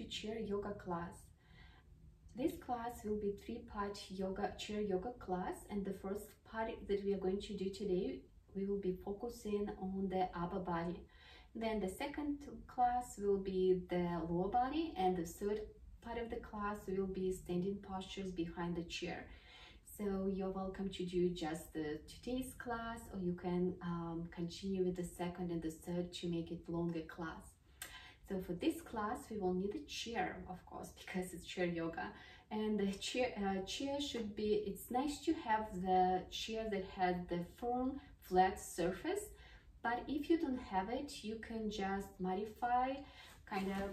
chair yoga class. This class will be three-part chair yoga class, and the first part that we are going to do today, we will be focusing on the upper body. Then the second class will be the lower body, and the third part of the class will be standing postures behind the chair. So you're welcome to do just today's class, or you can continue with the second and the third to make it longer class. So for this class, we will need a chair, of course, because it's chair yoga. And the chair should be, it's nice to have the chair that has the firm, flat surface. But if you don't have it, you can just modify, kind of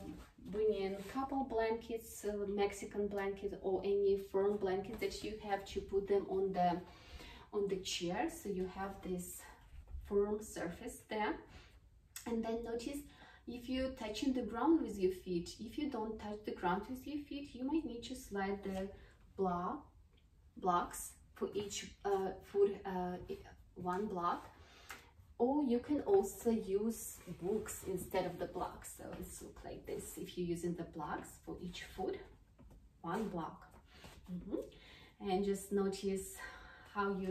bring in a couple blankets, Mexican blanket or any firm blanket that you have, to put them on the chair, so you have this firm surface there. And then notice, if you're touching the ground with your feet, if you don't touch the ground with your feet, you might need to slide the blocks for each foot, one block. Or you can also use books instead of the blocks. So it's look like this if you're using the blocks for each foot, one block. And just notice how do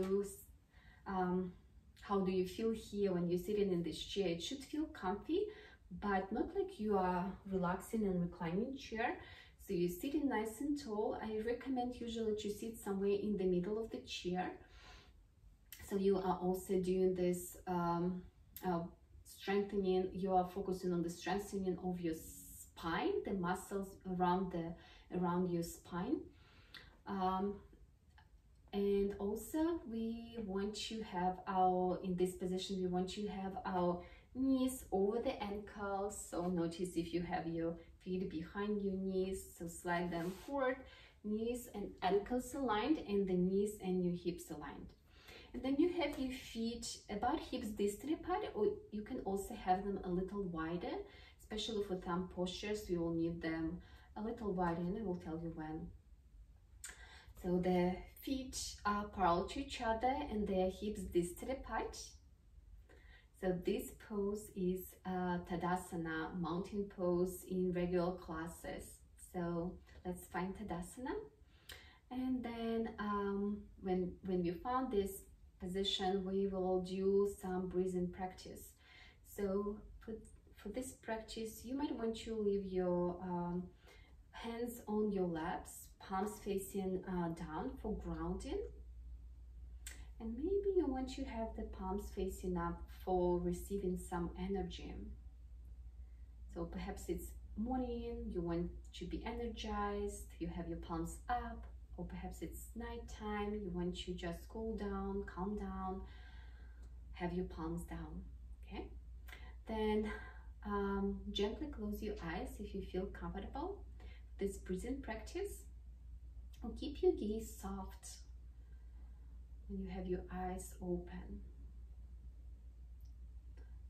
you feel here when you're sitting in this chair. It should feel comfy, but not like you are relaxing and reclining chair. So you're sitting nice and tall. I recommend usually to sit somewhere in the middle of the chair. So you are also doing this strengthening, you are focusing on the strengthening of your spine, the muscles around your spine. And also we want to have in this position, we want to have our knees over the ankles. So notice if you have your feet behind your knees, so slide them forward, knees and ankles aligned, and the knees and your hips aligned. And then you have your feet about hips distance apart, or you can also have them a little wider, especially for thumb postures. You will need them a little wider, and I will tell you when. So the feet are parallel to each other and their hips distance apart. So this pose is Tadasana, mountain pose in regular classes. So let's find Tadasana. And then when we found this position, we will do some breathing practice. So for this practice, you might want to leave your hands on your laps, palms facing down for grounding. And maybe you want to have the palms facing up for receiving some energy. So perhaps it's morning, you want to be energized, you have your palms up. Or perhaps it's nighttime, you want to just cool down, calm down, have your palms down, okay? Then gently close your eyes if you feel comfortable. This breathing practice, or keep your gaze soft when you have your eyes open.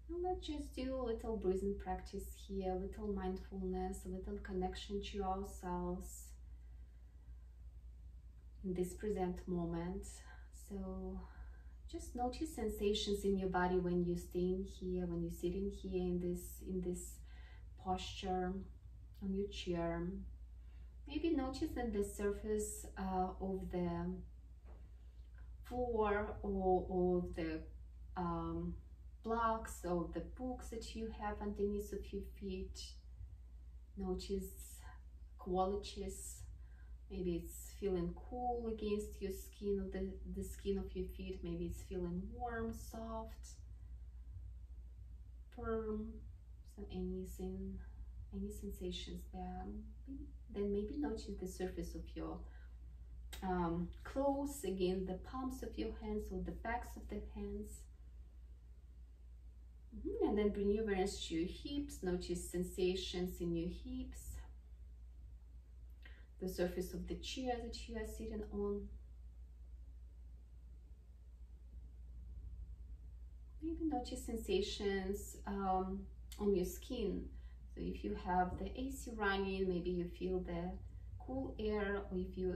Now let's just do a little breathing practice here, a little mindfulness, a little connection to ourselves in this present moment. So just notice sensations in your body when you're staying here, when you're sitting here in this posture on your chair. Maybe notice that the surface of the floor or the blocks or the books that you have underneath of your feet. Notice qualities. Maybe it's feeling cool against your skin, or the skin of your feet. Maybe it's feeling warm, soft, firm. So any sensations there. Then maybe notice the surface of your clothes, again, the palms of your hands or the backs of the hands. And then bring your awareness to your hips. Notice sensations in your hips, the surface of the chair that you are sitting on. Maybe notice sensations on your skin. So if you have the AC running, maybe you feel the cool air, or if you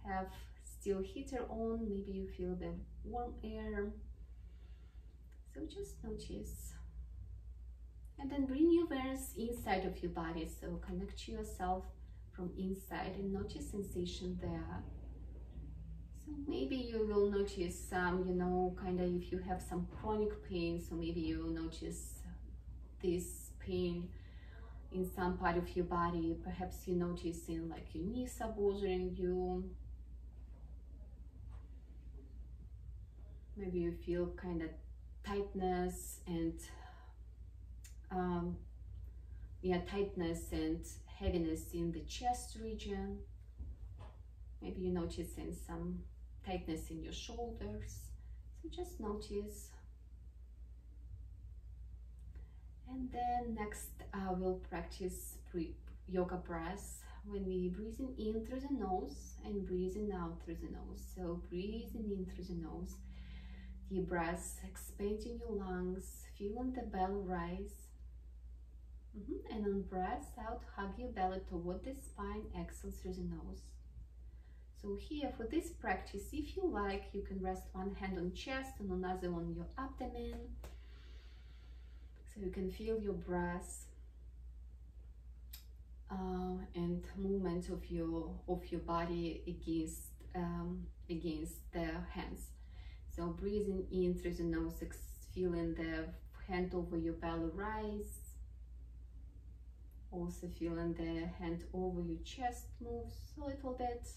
have still heater on, maybe you feel the warm air. So just notice And then bring your awareness inside of your body, so connect to yourself from inside and notice sensation there. So maybe you will notice some, you know, kind of if you have some chronic pain, so maybe you'll notice this pain in some part of your body. Perhaps you noticing like your knees are bothering you. Maybe you feel kind of tightness and tightness and heaviness in the chest region. Maybe you're noticing some tightness in your shoulders. So just notice. And then next we'll practice yoga breaths when we breathing in through the nose and breathing out through the nose. So breathing in through the nose, deep breaths, expanding your lungs, feeling the belly rise. And on breath out, hug your belly toward the spine, exhale through the nose. So here for this practice, if you like, you can rest one hand on chest and another on your abdomen. So you can feel your breath and movement of your body against the hands. So breathing in through the nose, feeling the hand over your belly rise. Also feeling the hand over your chest moves a little bit.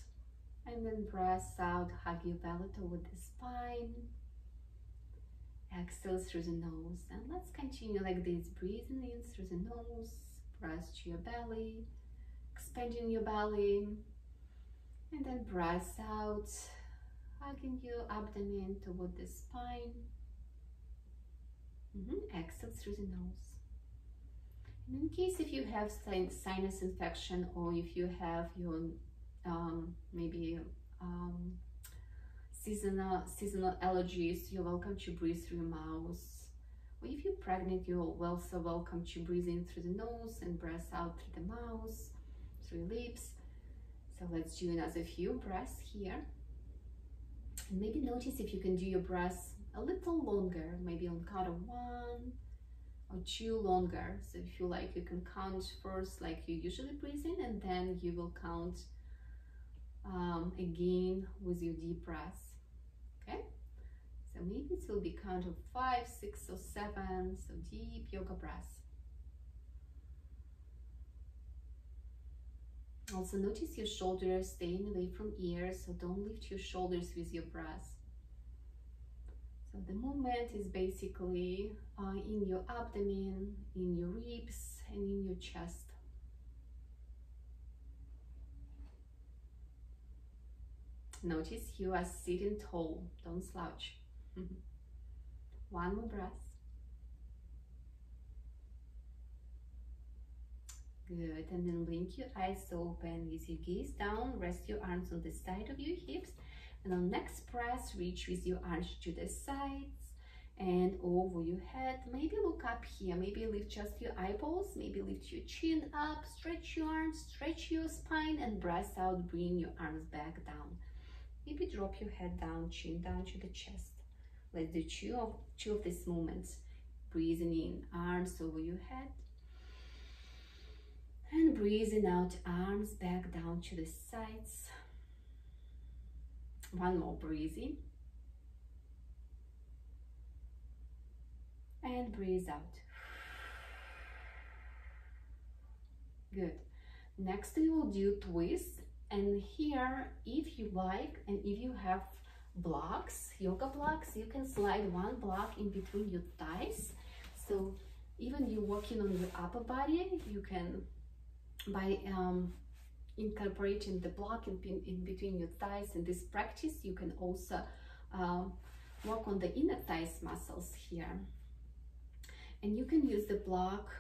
And then breath out, hug your belly toward the spine. Exhale through the nose. And let's continue like this, breathing in through the nose, breath to your belly, expanding your belly. And then breath out, hugging your abdomen toward the spine. Exhale through the nose. And in case if you have sinus infection, or if you have your maybe seasonal allergies, you're welcome to breathe through your mouth. Or if you're pregnant, you're also welcome to breathe in through the nose and breath out through the mouth, through your lips. So let's do another few breaths here. And maybe notice if you can do your breath a little longer, maybe on count of 1 or 2 longer. So if you like, you can count first like you usually breathe in, and then you will count again with your deep breath. Okay, so maybe it will be count of 5, 6 or 7. So deep yoga breath. Also notice your shoulders staying away from ears, so don't lift your shoulders with your breath. So the movement is basically in your abdomen, in your ribs, and in your chest. Notice you are sitting tall, don't slouch. One more breath. Good, and then blink your eyes open with your gaze down, rest your arms on the side of your hips, and on next breath, reach with your arms to the sides and over your head. Maybe look up here, maybe lift just your eyeballs, maybe lift your chin up, stretch your arms, stretch your spine, and breath out, bring your arms back down. Maybe drop your head down, chin down to the chest. Let's do two of these movements. Breathing in, arms over your head. And breathing out, arms back down to the sides. One more, breathing. And breathe out. Good. Next we will do twist. And here, if you like, and if you have blocks, yoga blocks, you can slide one block in between your thighs. So even you're working on your upper body, you can, by incorporating the block in between your thighs in this practice, you can also work on the inner thighs muscles here. And you can use the block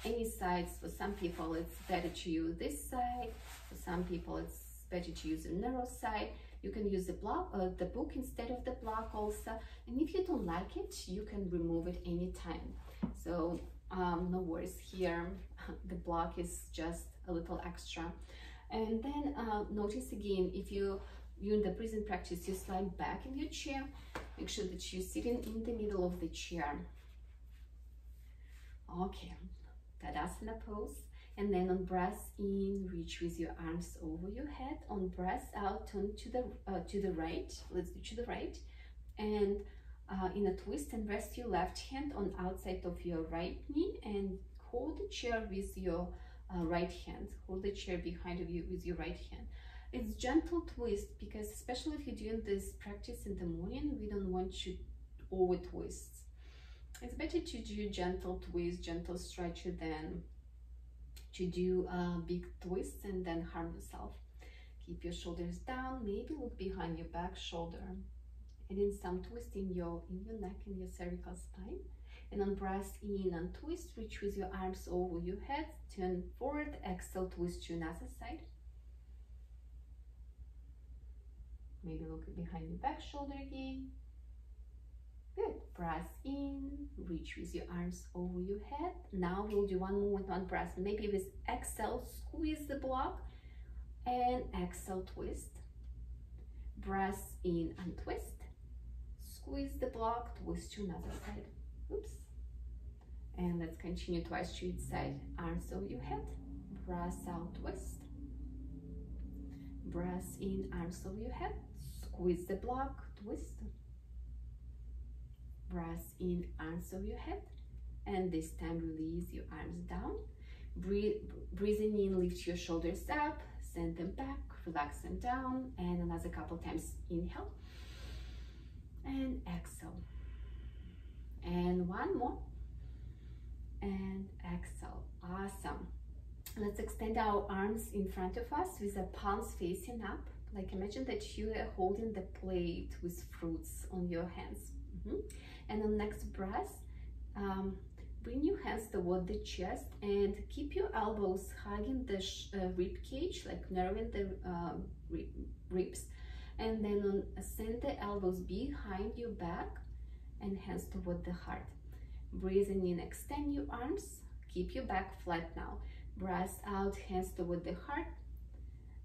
any sides. For some people it's better to use this side, for some people it's better to use the narrow side. You can use the block or the book instead of the block also, and if you don't like it, you can remove it anytime. So no worries here, the block is just a little extra. And then notice again, if you're in the breathing practice, you slide back in your chair, make sure that you're sitting in the middle of the chair. Okay, Tadasana pose. And then on breath in, reach with your arms over your head. On breath out, turn to the right. Let's do to the right. And in a twist, and rest your left hand on outside of your right knee and hold the chair with your right hand. Hold the chair behind of you with your right hand. It's gentle twist because especially if you're doing this practice in the morning, we don't want you over twist. It's better to do gentle twist, gentle stretch than to do big twists and then harm yourself. Keep your shoulders down, maybe look behind your back shoulder. And in some twist in your neck and your cervical spine. And on breath in and twist, reach with your arms over your head, turn forward, exhale, twist to another side. Maybe look behind your back shoulder again. Good. Breath in, reach with your arms over your head. Now we'll do one more with one breath. Maybe with exhale, squeeze the block and exhale, twist. Breath in and twist. Squeeze the block, twist to another side. Oops. And let's continue twice to each side. Arms over your head. Breath out, twist. Breath in, arms over your head. Squeeze the block, twist. Breath in, arms over your head. And this time release your arms down. Breathing in, lift your shoulders up, send them back, relax them down. And another couple times, inhale. And exhale. And one more. And exhale. Awesome. Let's extend our arms in front of us with the palms facing up. Like imagine that you are holding the plate with fruits on your hands. And on next breath, bring your hands toward the chest and keep your elbows hugging the rib cage, like narrowing the ribs. And then send the elbows behind your back and hands toward the heart. Breathing in, extend your arms. Keep your back flat now. Breath out, hands toward the heart.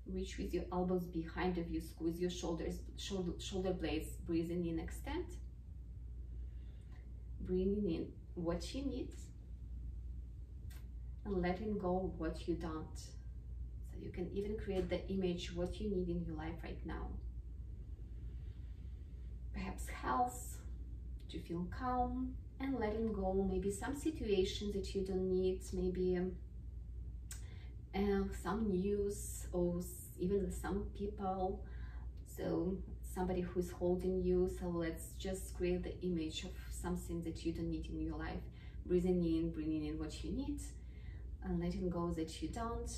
Reach with your elbows behind of you. Squeeze your shoulder blades. Breathing in, extend. Bringing in what you need. And letting go what you don't. So you can even create the image what you need in your life right now. Perhaps health, to feel calm, and letting go maybe some situations that you don't need, maybe some news or even some people, so somebody who's holding you. So let's just create the image of something that you don't need in your life. Breathing in, bringing in what you need, and letting go that you don't.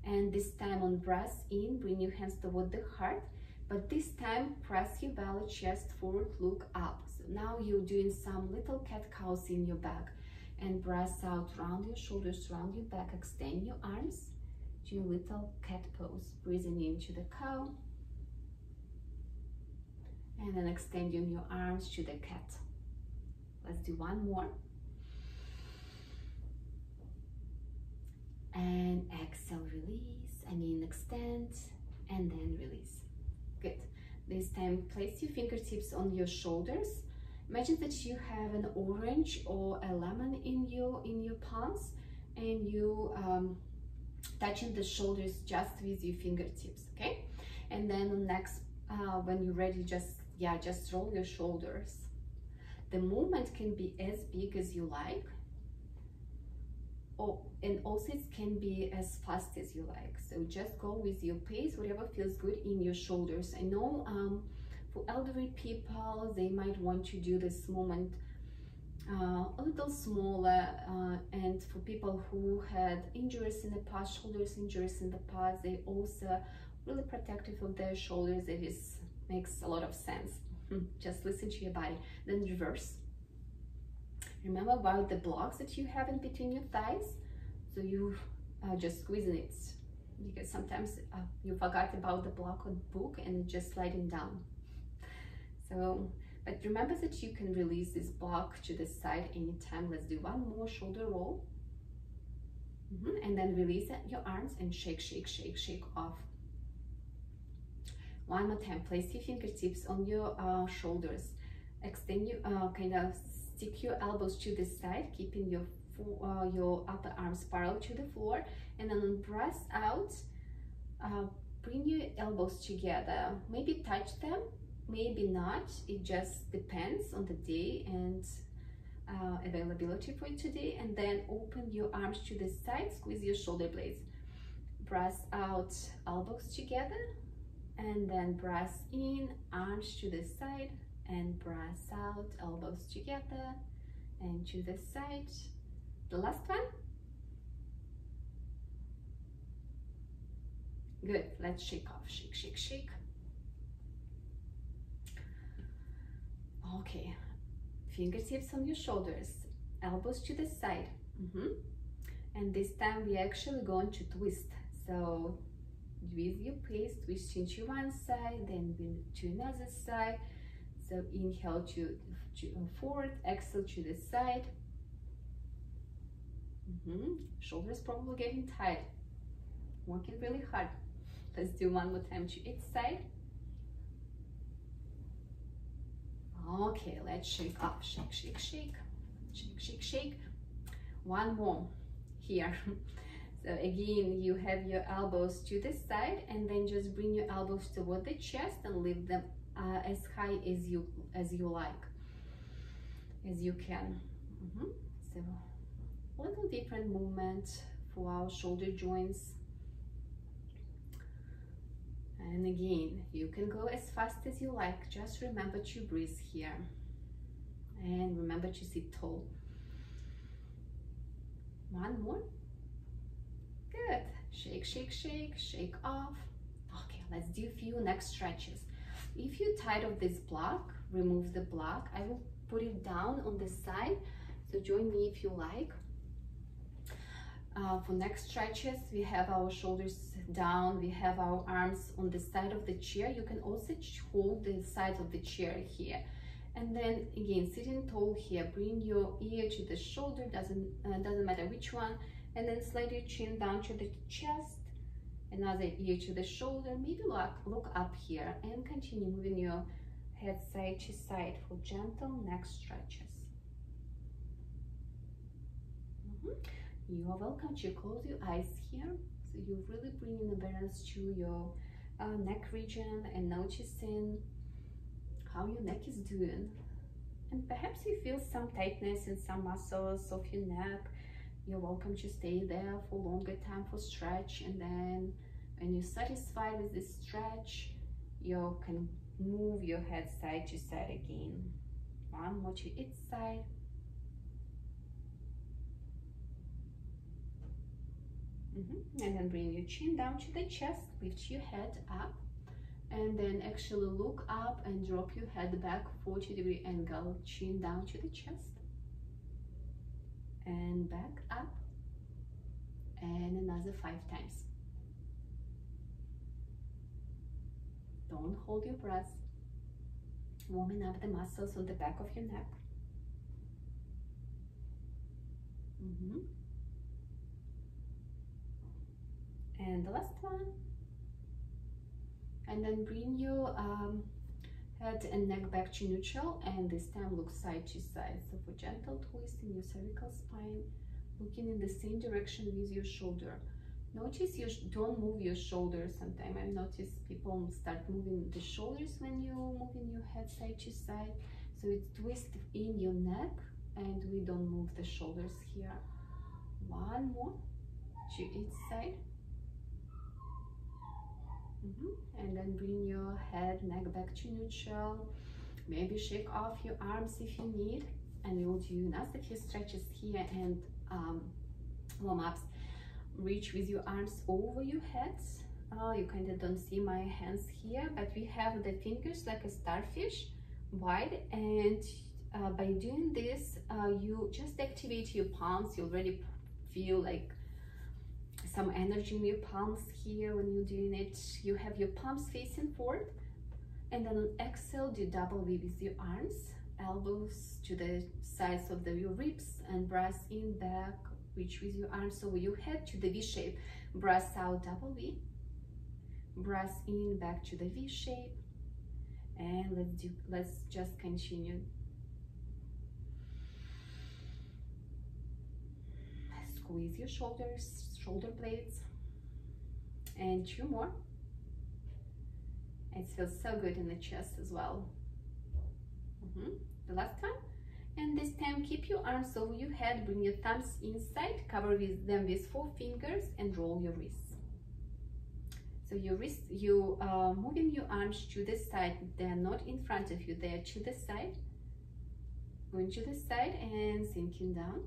And this time on breath in, bring your hands toward the heart. But this time, press your belly, chest forward, look up. So now you're doing some little cat-cows in your back. And breath out, round your shoulders, round your back, extend your arms to your little cat pose. Breathing into the cow. And then extending your arms to the cat. Let's do one more. And exhale, release. Extend and then release. Good. This time, place your fingertips on your shoulders. Imagine that you have an orange or a lemon in your palms, and you touching the shoulders just with your fingertips. Okay. And then next, when you're ready, just roll your shoulders. The movement can be as big as you like. And also it can be as fast as you like. So just go with your pace, whatever feels good in your shoulders. I know for elderly people, they might want to do this movement a little smaller. And for people who had injuries in the past, shoulders injuries in the past, they also really protective of their shoulders. It makes a lot of sense. Just listen to your body. Then reverse. Remember about the blocks that you have in between your thighs. So you just squeezing it, because sometimes you forgot about the block on the book and just sliding down. So, but remember that you can release this block to the side anytime. Let's do one more shoulder roll. And then release your arms and shake, shake, shake, shake off. One more time, place your fingertips on your shoulders. Extend your, kind of stick your elbows to the side, keeping your your upper arms parallel to the floor, and then press out. Bring your elbows together, maybe touch them, maybe not, it just depends on the day and availability for today. And then open your arms to the side, squeeze your shoulder blades, press out, elbows together, and then press in, arms to the side, and press out, elbows together and to the side. The last one. Good. Let's shake off. Shake, shake, shake. Okay. Fingertips on your shoulders, elbows to the side. And this time we're actually going to twist. So with your pace, twisting to one side, then to another side. So inhale to forward, exhale to the side. Shoulders probably getting tight. Working really hard. Let's do one more time to each side. Okay, let's shake off. Shake, shake, shake. Shake, shake, shake. One more here. So again, you have your elbows to the side, and then just bring your elbows toward the chest and lift them as high as you like, as you can. So a little different movement for our shoulder joints. And again, you can go as fast as you like. Just remember to breathe here, and remember to sit tall. One more. Good. Shake, shake, shake, shake off. Okay, let's do a few neck stretches. If you're tired of this block, remove the block. I will put it down on the side, so join me if you like. For neck stretches, we have our shoulders down, we have our arms on the side of the chair. You can also hold the sides of the chair here. And then again, sitting tall here, bring your ear to the shoulder, doesn't matter which one, and then slide your chin down to the chest, another ear to the shoulder, maybe look up here, and continue moving your head side to side for gentle neck stretches. You are welcome to close your eyes here, so you're really bringing awareness to your neck region and noticing how your neck is doing. And perhaps you feel some tightness in some muscles of your neck. You're welcome to stay there for longer time for stretch, and then when you're satisfied with this stretch, you can move your head side to side again. One more to each side. And then bring your chin down to the chest, lift your head up, and then actually look up and drop your head back, 40-degree angle, chin down to the chest, and back up, and another 5 times. Don't hold your breath, warming up the muscles on the back of your neck. And the last one. And then bring your head and neck back to neutral, and this time look side to side. So for gentle twist in your cervical spine, looking in the same direction with your shoulder. Notice you don't move your shoulders. Sometimes I notice people start moving the shoulders when you're moving your head side to side. So it's twist in your neck, and we don't move the shoulders here. One more to each side. And then bring your head, neck back to neutral. Maybe shake off your arms if you need, and we will do another few stretches here and warm-ups. Reach with your arms over your heads. You kind of don't see my hands here, but we have the fingers like a starfish, wide, and by doing this, you just activate your palms. You already feel like some energy in your palms here when you're doing it. You have your palms facing forward, and then on exhale, do double V with your arms, elbows to the sides of your ribs, and breath in, back, reach with your arms over your head to the V shape. Breath out, double V. Breath in, back to the V shape, and let's just continue. squeeze your shoulders, shoulder blades, and 2 more. It feels so good in the chest as well. The last time. And this time, keep your arms over your head, bring your thumbs inside, cover them with 4 fingers, and roll your wrists. So your wrist, you are moving your arms to the side. They're not in front of you, they're to the side. Going to the side and sinking down.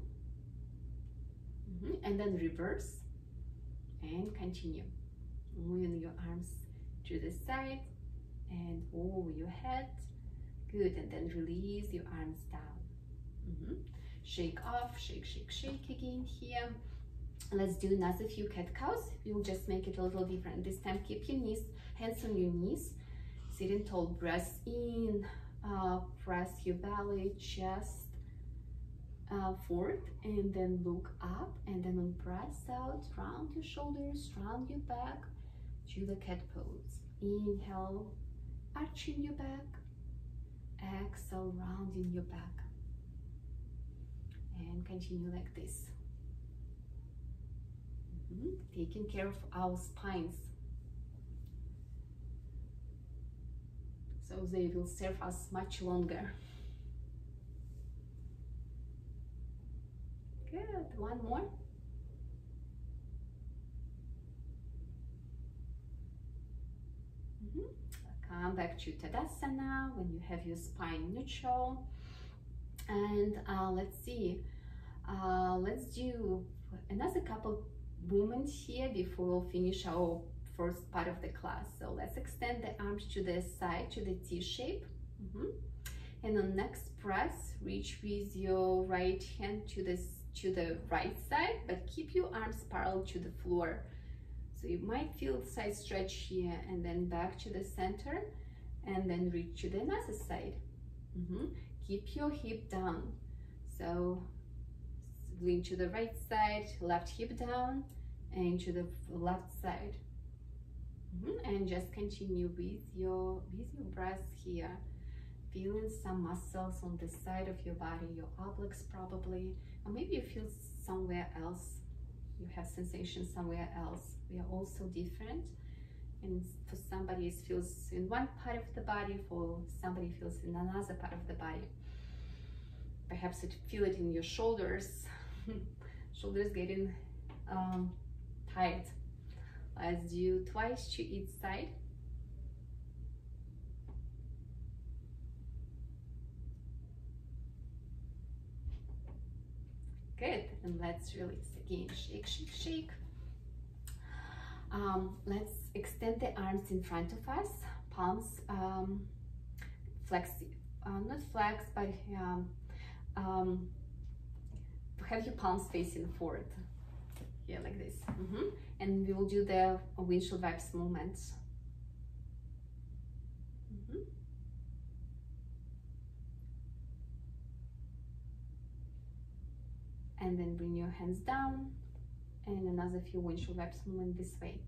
And then reverse and continue. Moving your arms to the side and over your head. Good, and then release your arms down. Shake off, shake, shake, shake again here. Let's do another few cat-cows. We'll just make it a little different. This time, keep your knees, hands on your knees, sitting tall, breath in, press your belly, chest forward, and then look up, and then on breath out, round your shoulders, round your back to the cat pose. Inhale, arching your back, exhale, rounding your back, and continue like this. Taking care of our spines, so they will serve us much longer. Good, 1 more. Come back to Tadasana when you have your spine neutral. And let's see, let's do another couple movements here before we'll finish our first part of the class. So let's extend the arms to the side, to the T shape. And on next press, reach with your right hand to the right side, but keep your arms parallel to the floor. So you might feel side stretch here, and then back to the center, and then reach to the other side. Keep your hip down. So lean to the right side, left hip down, and to the left side. And just continue with your breath here, feeling some muscles on the side of your body, your obliques probably, or maybe you feel somewhere else. You have sensation somewhere else. We are all so different, and for somebody it feels in one part of the body, for somebody it feels in another part of the body. Perhaps you feel it in your shoulders. Shoulders getting tight. Let's do twice to each side. Good, and let's release again. Shake, shake, shake. Let's extend the arms in front of us, palms flex, not flex, but have your palms facing forward, here like this. And we will do the windshield wipes movements. And then bring your hands down, and another few windshield wipes movement this way.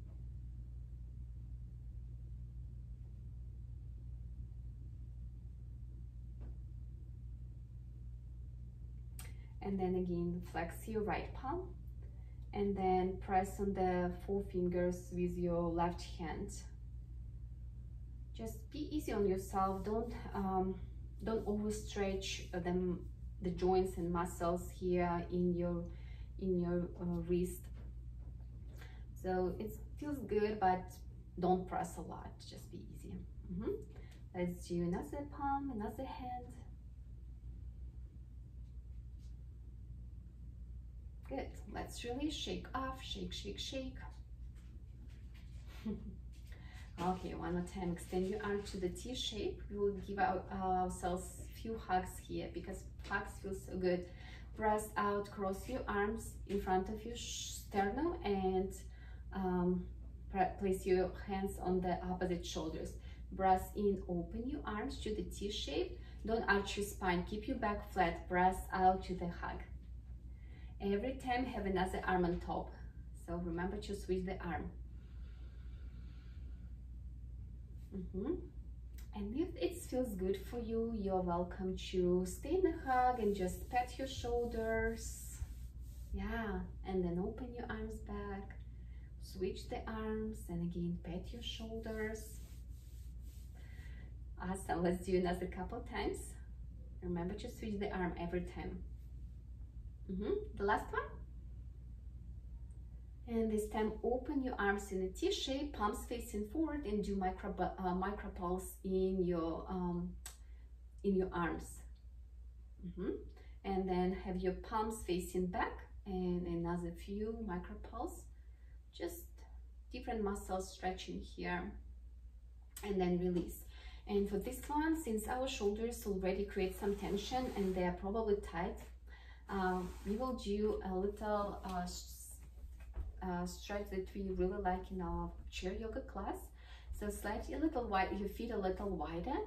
And then again, flex your right palm, and then press on the 4 fingers with your left hand. Just be easy on yourself. Don't overstretch the joints and muscles here in your wrist. So it feels good, but don't press a lot. Just be easy. Let's do another palm, another hand. Good. Let's really shake off, shake, shake, shake. Okay, one more time. Extend your arm to the T shape. We will give ourselves a few hugs here, because hugs feel so good. Press out, cross your arms in front of your sternum, and place your hands on the opposite shoulders. Breath in, open your arms to the T shape. Don't arch your spine. Keep your back flat. Breath out to the hug. Every time have another arm on top, so remember to switch the arm. And if it feels good for you, you're welcome to stay in the hug and just pat your shoulders. Yeah, and then open your arms back, switch the arms, and again pat your shoulders. Awesome. Let's do another couple times. Remember to switch the arm every time. The last one. And this time open your arms in a T shape, palms facing forward, and do micro pulse in your arms. And then have your palms facing back, and another few micro pulse. Just different muscles stretching here, and then release. And for this one, since our shoulders already create some tension and they are probably tight, we will do a little stretch that we really like in our chair yoga class. So slightly a little wide, your feet a little wider.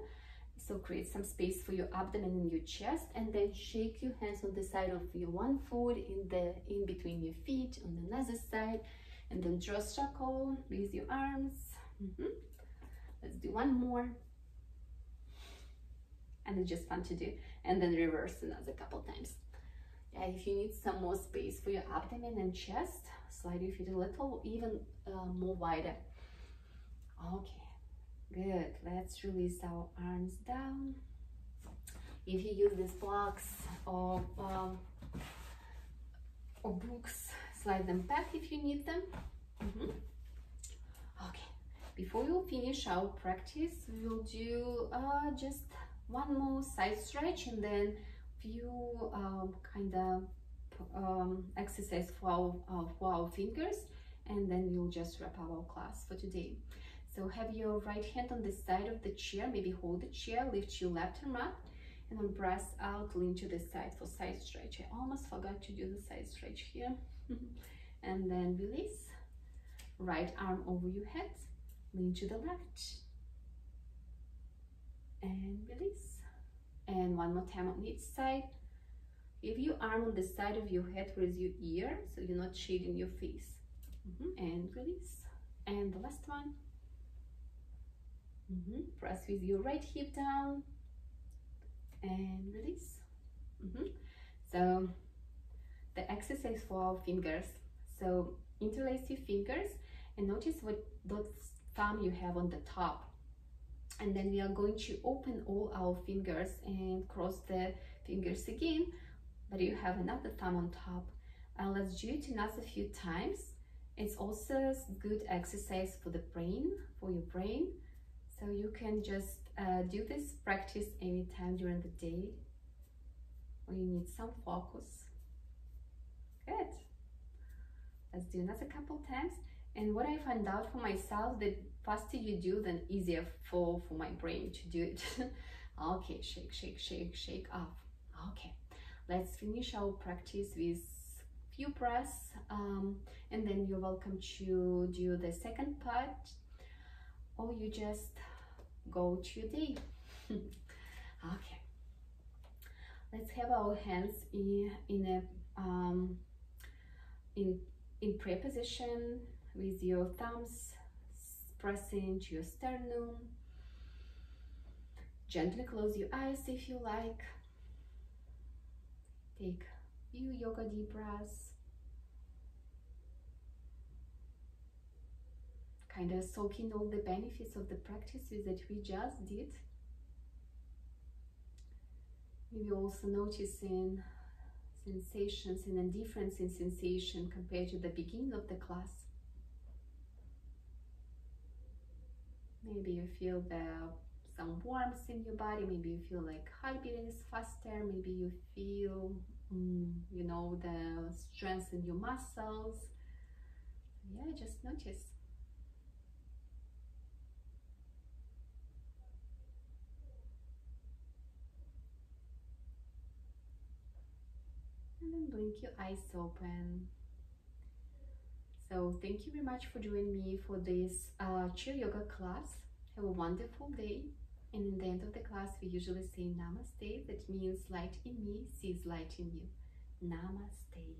So create some space for your abdomen and your chest, and then shake your hands on the side of your one foot in between your feet on another side, and then draw a circle with your arms. Let's do one more. And it's just fun to do. And then reverse another couple times. Yeah, if you need some more space for your abdomen and chest, slide your feet a little, even more wider. Okay, good. Let's release our arms down. If you use these blocks or books, slide them back if you need them. Okay, before we finish our practice, we will do just one more side stretch, and then few kind of exercise for our fingers, and then we'll just wrap our class for today. So have your right hand on the side of the chair, maybe hold the chair, lift your left arm up, and then press out, lean to the side for side stretch. I almost forgot to do the side stretch here. And then release, right arm over your head, lean to the left, and release. And one more time on each side. Give your arm on the side of your head where is your ear, so you're not shading your face. And release. And the last one. Press with your right hip down and release. So the exercise for our fingers. So interlace your fingers and notice what thumb you have on the top. And then we are going to open all our fingers and cross the fingers again, but you have another thumb on top. Let's do it another few times. It's also a good exercise for the brain, for your brain. So you can just do this practice anytime during the day when you need some focus. Good. Let's do another couple times. And what I found out for myself, the faster you do, then easier for my brain to do it. Okay, shake, shake, shake, shake off. Okay, let's finish our practice with few breaths, and then you're welcome to do the second part, or you just go to your day. Okay, let's have our hands in prayer position with your thumbs pressing to your sternum. Gently close your eyes if you like. Take few yoga deep breaths. Kind of soak in all the benefits of the practices that we just did. Maybe also noticing sensations and a difference in sensation compared to the beginning of the class. Maybe you feel some warmth in your body. Maybe you feel like heartbeat is faster. Maybe you feel, you know, the strength in your muscles. Yeah, just notice. And then blink your eyes open. So thank you very much for joining me for this chair yoga class. Have a wonderful day. And in the end of the class, we usually say Namaste. That means light in me sees light in you. Namaste.